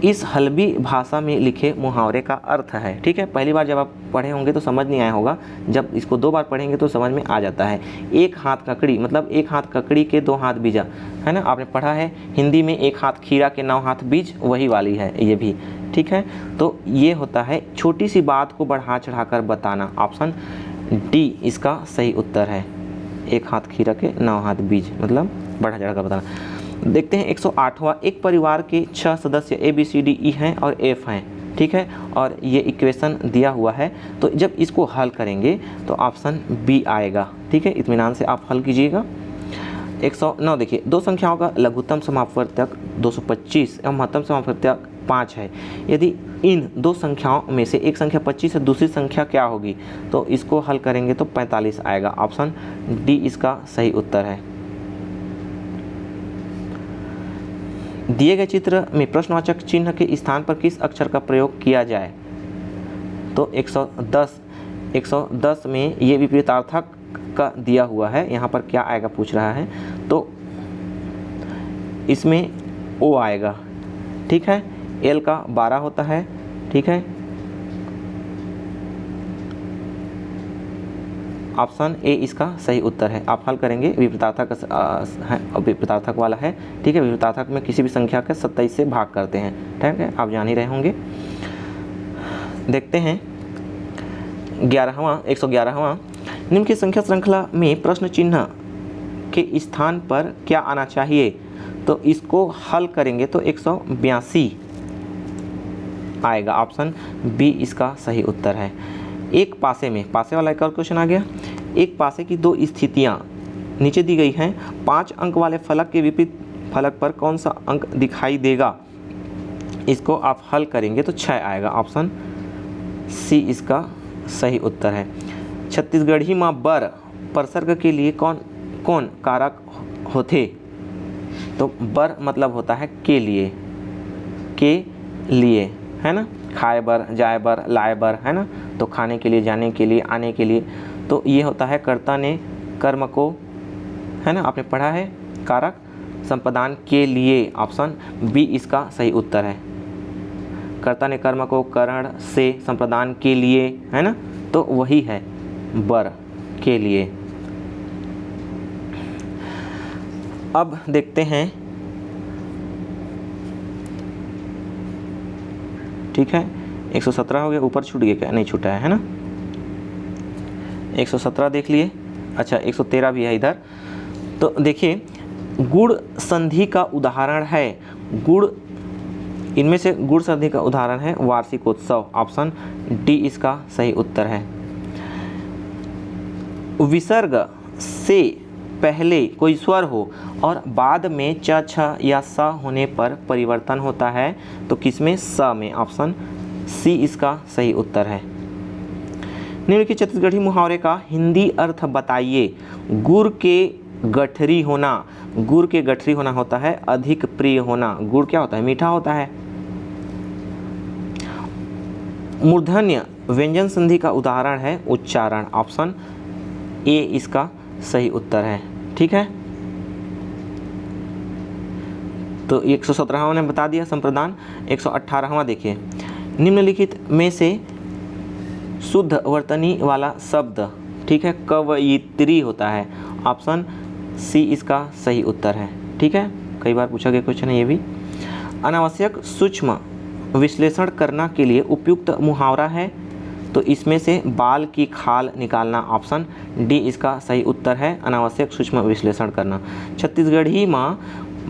इस हल्बी भाषा में लिखे मुहावरे का अर्थ है, ठीक है। पहली बार जब आप पढ़े होंगे तो समझ नहीं आया होगा, जब इसको 2 बार पढ़ेंगे तो समझ में आ जाता है। एक हाथ ककड़ी मतलब 1 हाथ ककड़ी के 2 हाथ बीजा, है ना, आपने पढ़ा है हिंदी में। 1 हाथ खीरा के 9 हाथ बीज, वही वाली है ये भी, ठीक है। तो ये होता है छोटी सी बात को बढ़ा चढ़ाकर बताना, ऑप्शन डी इसका सही उत्तर है। 1 हाथ खीरा के 9 हाथ बीज मतलब बढ़ा चढ़ाकर बताना। देखते हैं 108वां, एक परिवार के 6 सदस्य ABCDE हैं और F हैं, ठीक है, और ये इक्वेशन दिया हुआ है। तो जब इसको हल करेंगे तो ऑप्शन बी आएगा, ठीक है। इत्मीनान से आप हल कीजिएगा। 109 देखिए, 2 संख्याओं का लघुत्तम समापवर्तक 225 एवं महत्तम समापवर्तक 5 है। यदि इन 2 संख्याओं में से एक संख्या 25 है, दूसरी संख्या क्या होगी? तो इसको हल करेंगे तो 45 आएगा, ऑप्शन डी इसका सही उत्तर है। दिए गए चित्र में प्रश्नवाचक चिन्ह के स्थान पर किस अक्षर का प्रयोग किया जाए? तो 110 में ये विपरीतार्थक का दिया हुआ है, यहाँ पर क्या आएगा पूछ रहा है, तो इसमें ओ आएगा, ठीक है। एल का 12 होता है, ठीक है। ऑप्शन ए इसका सही उत्तर है। आप हल करेंगे, विपरीतार्थक वाला है, ठीक है। विपरीतार्थक में किसी भी संख्या के 27 से भाग करते हैं, ठीक है, आप जान ही रहे होंगे। देखते हैं 111वां, निम्न की संख्या श्रृंखला में प्रश्न चिन्ह के स्थान पर क्या आना चाहिए? तो इसको हल करेंगे तो 182 आएगा, ऑप्शन बी इसका सही उत्तर है। एक पासे में, पासे वाला एक और क्वेश्चन आ गया। एक पासे की 2 स्थितियां नीचे दी गई हैं। 5 अंक वाले फलक के विपरीत फलक पर कौन सा अंक दिखाई देगा? इसको आप हल करेंगे तो 6 आएगा, ऑप्शन सी इसका सही उत्तर है। छत्तीसगढ़ी माँ बर प्रसर्ग के लिए कौन कौन कारक होते? तो बर मतलब होता है के लिए है ना, खाए बर, जाए बर, लाए बर, है ना, तो खाने के लिए, जाने के लिए, आने के लिए। तो ये होता है कर्ता ने कर्म को, है ना, आपने पढ़ा है, कारक संपादन के लिए, ऑप्शन बी इसका सही उत्तर है। कर्ता ने कर्म को करण से संपादन के लिए, है ना, तो वही है बर के लिए। अब देखते हैं, ठीक है, 117 हो गया, ऊपर छूट गया क्या? नहीं छूटा है ना। 117 देख लिए। अच्छा 113 भी है इधर। तो देखिए गुण संधि का उदाहरण है, गुण, इनमें से गुण संधि का उदाहरण है वार्षिकोत्सव, ऑप्शन डी इसका सही उत्तर है। विसर्ग से पहले कोई स्वर हो और बाद में च, छ या स होने पर परिवर्तन होता है तो किसमें? स में, ऑप्शन सी इसका सही उत्तर है। निम्नलिखित छत्तीसगढ़ी मुहावरे का हिंदी अर्थ बताइए। गुड़ के गठरी होना, गुड़ के गठरी होना होता है अधिक प्रिय होना। गुड़ क्या होता है? मीठा होता है। मूर्धन्य व्यंजन संधि का उदाहरण है उच्चारण। ऑप्शन ए इसका सही उत्तर है। ठीक है, तो 117वां ने बता दिया संप्रदान। 118वां देखिए, निम्नलिखित में से शुद्ध वर्तनी वाला शब्द, ठीक है, कवयित्री होता है। ऑप्शन सी इसका सही उत्तर है। ठीक है, कई बार पूछा गया क्वेश्चन है ये भी। अनावश्यक सूक्ष्म विश्लेषण करना के लिए उपयुक्त मुहावरा है, तो इसमें से बाल की खाल निकालना। ऑप्शन डी इसका सही उत्तर है, अनावश्यक सूक्ष्म विश्लेषण करना। छत्तीसगढ़ी में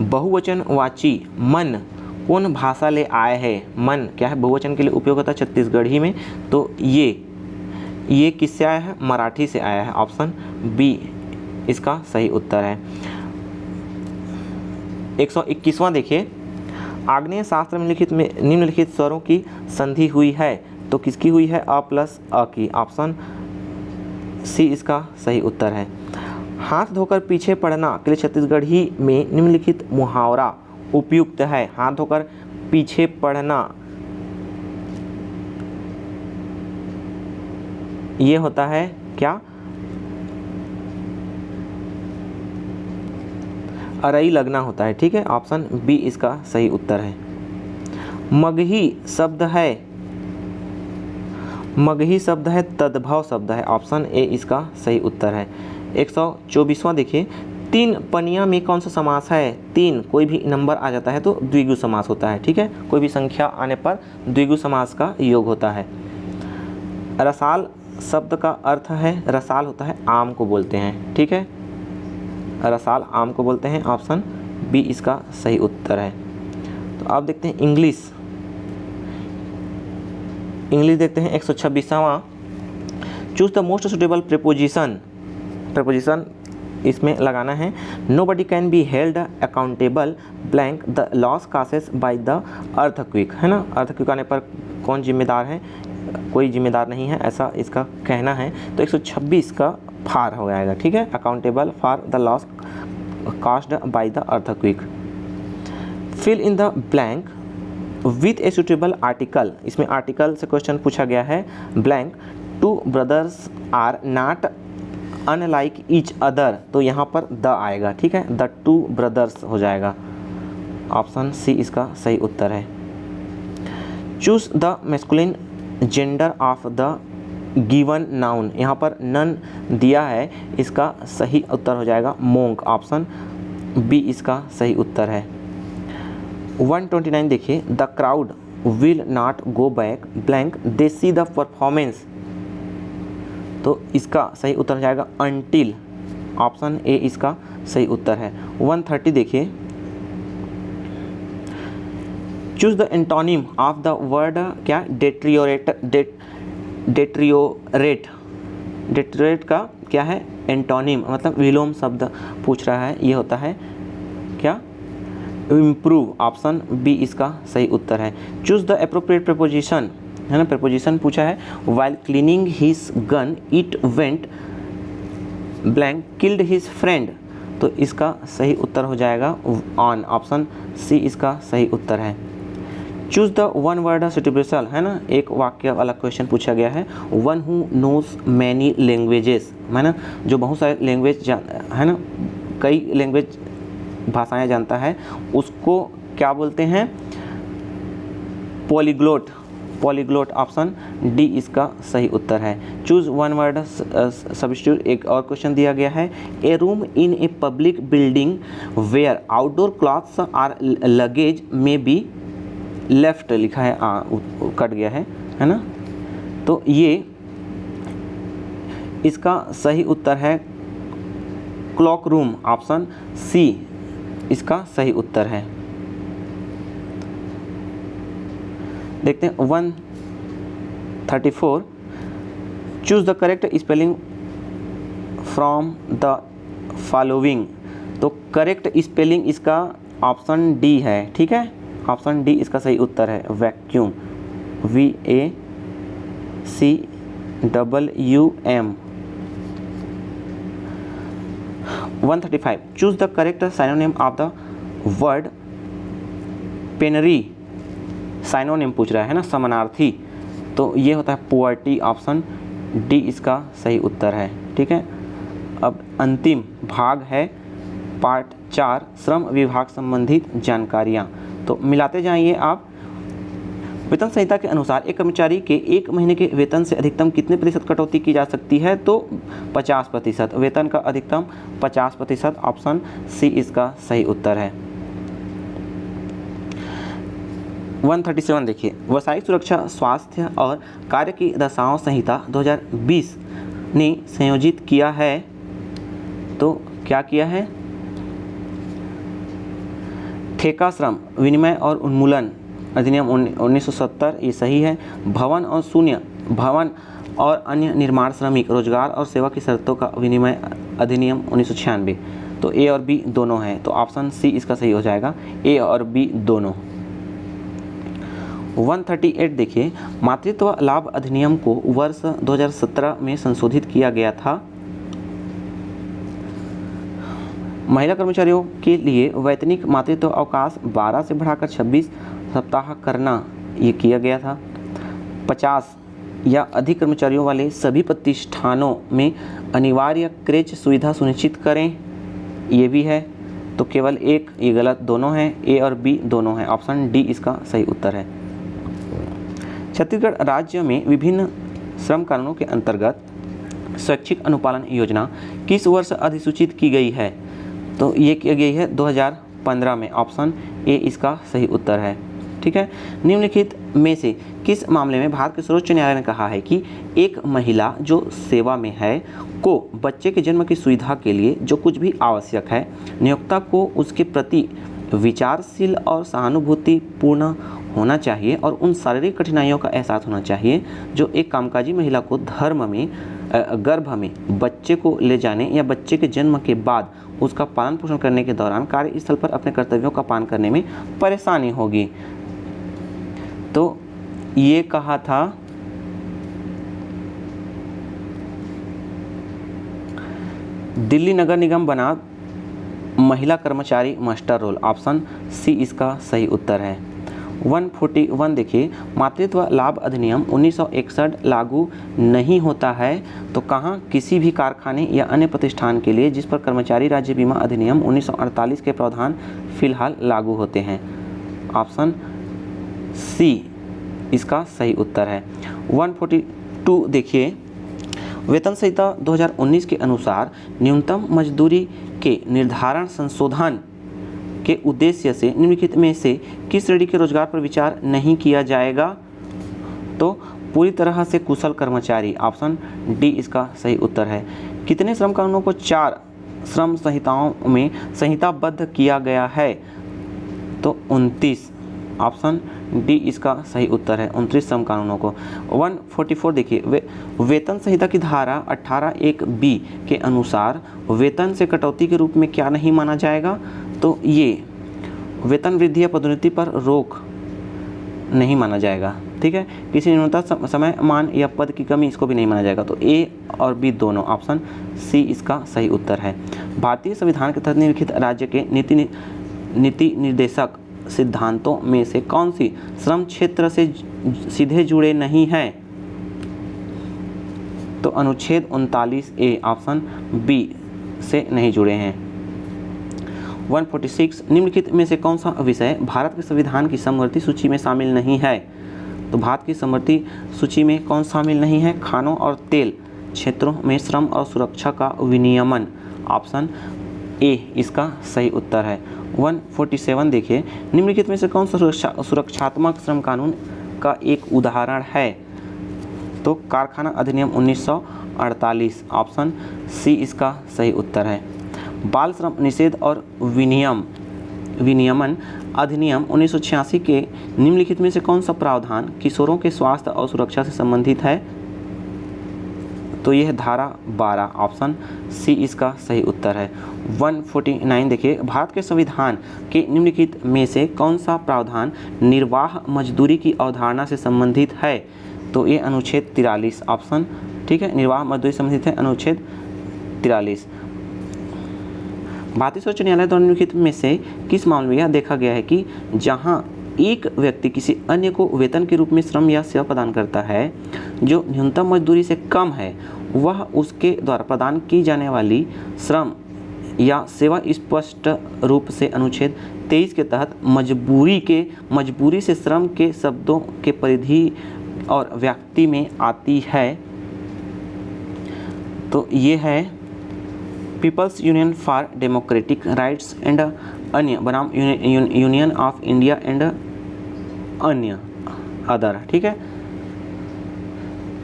बहुवचनवाची मन कौन भाषा ले आए है? मन क्या है? बहुवचन के लिए उपयोग होता है छत्तीसगढ़ी में, तो ये किससे आया है? मराठी से आया है। ऑप्शन बी इसका सही उत्तर है। 121वां देखिए, आग्नेय शास्त्र में निम्नलिखित स्वरों की संधि हुई है, तो किसकी हुई है? अ प्लस अ की। ऑप्शन सी इसका सही उत्तर है। हाथ धोकर पीछे पड़ना के लिए छत्तीसगढ़ी में निम्नलिखित मुहावरा उपयुक्त है। हाथ धोकर पीछे पड़ना ये होता है क्या? अरई लगना होता है। ठीक है, ऑप्शन बी इसका सही उत्तर है। मगही शब्द है तद्भव शब्द है। ऑप्शन ए इसका सही उत्तर है। 124वां देखिए, तीन पनिया में कौन सा समास है? तीन कोई भी नंबर आ जाता है तो द्विगु समास होता है। ठीक है, कोई भी संख्या आने पर द्विगु समास का योग होता है। रसाल शब्द का अर्थ है, रसाल होता है आम को बोलते हैं। ठीक है, रसाल आम को बोलते हैं। ऑप्शन बी इसका सही उत्तर है। तो आप देखते हैं इंग्लिश देखते हैं। 126वां, choose the most suitable preposition इसमें लगाना है। Nobody can be held accountable blank the loss causes by the earthquake, है ना। अर्थक्विक आने पर कौन जिम्मेदार है? कोई जिम्मेदार नहीं है, ऐसा इसका कहना है। तो 126 का फार हो जाएगा। ठीक है, accountable for the loss caused by the earthquake. Fill in the blank with a suitable article, इसमें आर्टिकल से क्वेश्चन पूछा गया है। Blank two brothers are not unlike each other, तो यहाँ पर द आएगा। ठीक है, द टू ब्रदर्स हो जाएगा। ऑप्शन सी इसका सही उत्तर है। Choose the masculine gender of the given noun, यहाँ पर नन दिया है, इसका सही उत्तर हो जाएगा मोंक। ऑप्शन बी इसका सही उत्तर है। 129 देखिए, the crowd will not go back blank they see the performance, तो इसका सही उत्तर हो जाएगा अनटिल। ऑप्शन ए इसका सही उत्तर है। 130 देखिए, choose the antonym of the word क्या? डेट्रियोरेट का क्या है? एंटोनिम, मतलब विलोम शब्द पूछ रहा है, ये होता है क्या? इम्प्रूव। ऑप्शन बी इसका सही उत्तर है। चूज द एप्रोप्रिएट प्रेपोजिशन, है ना, प्रेपोजिशन पूछा है। While cleaning his gun it went blank killed his friend, तो इसका सही उत्तर हो जाएगा ऑन। ऑप्शन सी इसका सही उत्तर है। Choose the one word suitable, है ना, एक वाक्य वाला क्वेश्चन पूछा गया है। One who knows many languages, है ना, जो बहुत सारे लैंग्वेज है ना, कई लैंग्वेज भाषाएं जानता है, उसको क्या बोलते हैं? पॉलीग्लोट। ऑप्शन डी इसका सही उत्तर है। चूज वन वर्ड सब्स्टिट्यूट, एक और क्वेश्चन दिया गया है। A room in a public building where outdoor clothes or luggage may be left लिखा है, कट गया है ना, तो ये इसका सही उत्तर है क्लॉक रूम। ऑप्शन सी इसका सही उत्तर है। देखते हैं 134, choose the correct spelling from the following, तो करेक्ट स्पेलिंग इसका ऑप्शन डी है। ठीक है, ऑप्शन डी इसका सही उत्तर है। Vacuum, VACUUM। 135 choose the correct synonym of the word penury. Synonym पूछ रहा है ना, समानार्थी, तो ये होता है पोवर्टी, ऑप्शन डी इसका सही उत्तर है। ठीक है, अब अंतिम भाग है पार्ट 4 श्रम विभाग संबंधित जानकारियाँ। तो मिलाते जाइए आप। वेतन संहिता के अनुसार एक कर्मचारी के 1 महीने के वेतन से अधिकतम कितने प्रतिशत कटौती की जा सकती है? तो 50%। वेतन का अधिकतम 50%, ऑप्शन सी इसका सही उत्तर है। 137 देखिए, व्यावसायिक सुरक्षा स्वास्थ्य और कार्य की दशाओं संहिता 2020 ने संयोजित किया है। तो क्या किया है? ठेका श्रम विनिमय और उन्मूलन अधिनियम 1970, ये सही है। भवन और अन्य निर्माण श्रमिक रोजगार और सेवा की शर्तों का विनिमय अधिनियम 1996, तो ए और बी दोनों हैं, तो ऑप्शन सी इसका सही हो जाएगा, ए और बी दोनों। 138 देखिए, मातृत्व लाभ अधिनियम को वर्ष 2017 में संशोधित किया गया था। महिला कर्मचारियों के लिए वैतनिक मातृत्व अवकाश 12 से बढ़ाकर 26 सप्ताह करना ये किया गया था। 50 या अधिक कर्मचारियों वाले सभी प्रतिष्ठानों में अनिवार्य क्रेच सुविधा सुनिश्चित करें, ये भी है। तो केवल एक ये गलत, दोनों हैं, ए और बी दोनों हैं, ऑप्शन डी इसका सही उत्तर है। छत्तीसगढ़ राज्य में विभिन्न श्रम कानूनों के अंतर्गत स्वैच्छिक अनुपालन योजना किस वर्ष अधिसूचित की गई है? तो ये की गई है 2015 में, ऑप्शन ए इसका सही उत्तर है। ठीक है, निम्नलिखित में से किस मामले में भारत के सर्वोच्च न्यायालय ने कहा है कि एक महिला जो सेवा में है को बच्चे के जन्म की सुविधा के लिए जो कुछ भी आवश्यक है, नियोक्ता को उसके प्रति विचारशील और सहानुभूति पूर्ण होना चाहिए और उन शारीरिक कठिनाइयों का एहसास होना चाहिए जो एक कामकाजी महिला को गर्भ में बच्चे को ले जाने या बच्चे के जन्म के बाद उसका पालन पोषण करने के दौरान कार्यस्थल पर अपने कर्तव्यों का पालन करने में परेशानी होगी। तो ये कहा था दिल्ली नगर निगम बना महिला कर्मचारी मास्टर रोल, ऑप्शन सी इसका सही उत्तर है। 141 देखिए, मातृत्व लाभ अधिनियम 1961 लागू नहीं होता है तो कहाँ? किसी भी कारखाने या अन्य प्रतिष्ठान के लिए जिस पर कर्मचारी राज्य बीमा अधिनियम 1948 के प्रावधान फिलहाल लागू होते हैं, ऑप्शन सी इसका सही उत्तर है। 142 देखिए, वेतन संहिता 2019 के अनुसार न्यूनतम मजदूरी के निर्धारण संशोधन के उद्देश्य से निम्नलिखित में से किस श्रेणी के रोजगार पर विचार नहीं किया जाएगा? तो पूरी तरह से कुशल कर्मचारी, ऑप्शन डी इसका सही उत्तर है। कितने श्रम कानूनों को 4 श्रम संहिताओं में संहिताबद्ध किया गया है? तो 29, ऑप्शन डी इसका सही उत्तर है, 29 श्रम कानूनों को। 144 देखिए, वेतन संहिता की धारा 18(1)(b) के अनुसार वेतन से कटौती के रूप में क्या नहीं माना जाएगा? तो ये वेतन वृद्धि या पदोन्नति पर रोक नहीं माना जाएगा। ठीक है, किसी न्यूनतम समय मान या पद की कमी, इसको भी नहीं माना जाएगा। तो ए और बी दोनों, ऑप्शन सी इसका सही उत्तर है। भारतीय संविधान के तहत निम्नलिखित राज्य के नीति निर्देशक सिद्धांतों में से कौन सी श्रम क्षेत्र से सीधे जुड़े नहीं है? तो अनुच्छेद 39A, ऑप्शन बी से नहीं जुड़े हैं। 146 निम्नलिखित में से कौन सा विषय भारत के संविधान की समवर्ती सूची में शामिल नहीं है? तो भारत की समवर्ती सूची में कौन शामिल नहीं है? खानों और तेल क्षेत्रों में श्रम और सुरक्षा का विनियमन, ऑप्शन ए इसका सही उत्तर है। 147 देखिए, निम्नलिखित में से कौन सा सुरक्षात्मक श्रम कानून का एक उदाहरण है? तो कारखाना अधिनियम 1948, ऑप्शन सी इसका सही उत्तर है। बाल श्रम निषेध और विनियमन अधिनियम 1986 के निम्नलिखित में से कौन सा प्रावधान किशोरों के स्वास्थ्य और सुरक्षा से संबंधित है? तो यह धारा 12, ऑप्शन सी इसका सही उत्तर है। 149 देखिए, भारत के संविधान के निम्नलिखित में से कौन सा प्रावधान निर्वाह मजदूरी की अवधारणा से संबंधित है? तो ये अनुच्छेद 43, ऑप्शन ठीक है, निर्वाह मजदूरी संबंधित है, अनुच्छेद 43। भारतीय सर्वोच्च न्यायालय द्वारा निम्नलिखित में से किस मामले में यह देखा गया है कि जहां एक व्यक्ति किसी अन्य को वेतन के रूप में श्रम या सेवा प्रदान करता है जो न्यूनतम मजदूरी से कम है, वह उसके द्वारा प्रदान की जाने वाली श्रम या सेवा स्पष्ट रूप से अनुच्छेद 23 के तहत मजबूरी से श्रम के शब्दों के परिधि और व्याप्ति में आती है। तो ये है people's union for democratic rights and अन्य बनाम यूनियन ऑफ इंडिया एंड अन्य अदर। ठीक है,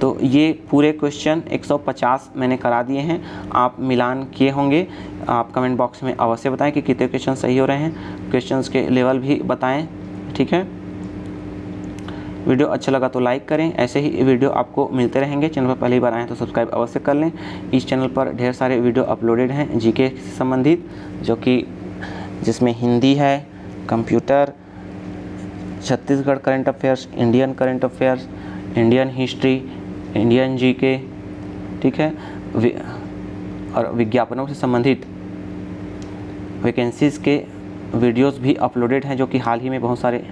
तो ये पूरे क्वेश्चन 150 मैंने करा दिए हैं, आप मिलान किए होंगे। आप कमेंट बॉक्स में अवश्य बताएं कि कितने क्वेश्चन सही हो रहे हैं, क्वेश्चंस के लेवल भी बताएं। ठीक है, वीडियो अच्छा लगा तो लाइक करें, ऐसे ही वीडियो आपको मिलते रहेंगे। चैनल पर पहली बार आएँ तो सब्सक्राइब अवश्य कर लें। इस चैनल पर ढेर सारे वीडियो अपलोडेड हैं जीके से संबंधित, जो कि जिसमें हिंदी है, computer, Chhattisgarh current affairs, Indian current affairs, Indian history, Indian GK, ठीक है, और विज्ञापनों से संबंधित वैकेंसीज़ के वीडियोस भी अपलोडेड हैं, जो कि हाल ही में बहुत सारे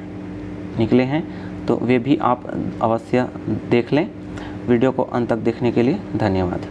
निकले हैं, तो वे भी आप अवश्य देख लें। वीडियो को अंत तक देखने के लिए धन्यवाद।